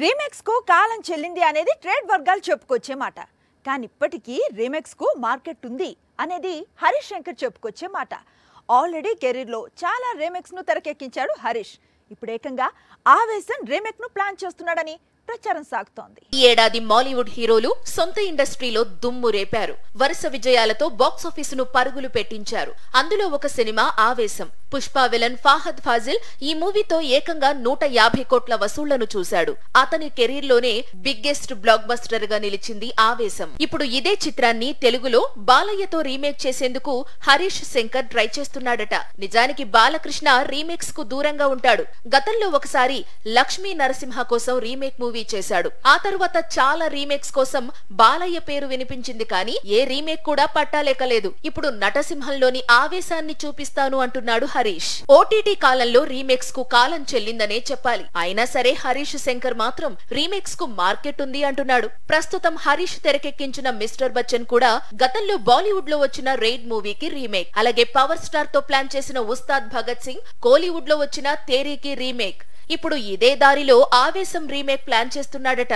Remakes కు కాలం చెల్లింది అనేది ట్రేడ్ వర్గాలు చెప్పుకొచ్చే మాట. కానీ ఇప్పటికీ రీమేక్స్ కు మార్కెట్ ఉంది అనేది హరీష్ శంకర్ చెప్పుకొచ్చే మాట. ఆల్రెడీ కెరీర్ లో చాలా రీమేక్స్ ను తెరకెక్కించాడు హరీష్. ఇప్పుడు ఏకంగా ఆవేశం రీమేక్ ను ప్లాన్ చేస్తున్నాడని ప్రచారం సాగుతోంది. ఈ ఏడాది మాలీవుడ్ హీరోలు సొంత ఇండస్ట్రీలో దుమ్ము రేపారు. వరుస విజయాలతో బాక్సాఫీస్ ను పరుగులు పెట్టించారు. అందులో ఒక సినిమా ఆవేశం. పుష్ప విలన్ ఫాహద్ ఫాజిల్ ఈ మూవీతో ఏకంగా 150 కోట్ల వసూళ్లను చూశాడు. అతని కెరీర్ లోనే బిగ్గెస్ట్ బ్లాక్ బస్టర్ గా నిలిచింది ఆవేశం. ఇప్పుడు ఇదే చిత్రాన్ని తెలుగులో బాలయ్యతో రీమేక్ చేసేందుకు హరీష్ శంకర్ ట్రై చేస్తున్నాడట. నిజానికి బాలకృష్ణ రీమేక్స్ కు దూరంగా ఉంటాడు. గతంలో ఒకసారి లక్ష్మీ నరసింహ కోసం రీమేక్ మూవీ చేశాడు. ఆ తరువాత చాలా రీమేక్స్ కోసం బాలయ్య పేరు వినిపించింది, కానీ ఏ రీమేక్ కూడా పట్టాలేకలేదు. ఇప్పుడు నటసింహంలోని ఆవేశాన్ని చూపిస్తాను అంటున్నాడు హరీష్. ఓటీటీ కాలంలో రీమేక్స్ కు కాలం చెల్లిందనే చెప్పాలి. అయినా సరే హరీష్ శంకర్ మాత్రం రీమేక్స్ కు మార్కెట్ ఉంది అంటున్నాడు. ప్రస్తుతం హరీష్ తెరకెక్కించిన మిస్టర్ బచ్చన్ కూడా గతంలో బాలీవుడ్ లో వచ్చిన రెయిడ్ మూవీకి రీమేక్. అలాగే పవర్ స్టార్ తో ప్లాన్ చేసిన ఉస్తాద్ భగత్ సింగ్ కోలీవుడ్ లో వచ్చిన తేరీకి రీమేక్. ఇప్పుడు ఇదే దారిలో ఆవేశం రీమేక్ ప్లాన్ చేస్తున్నాడట.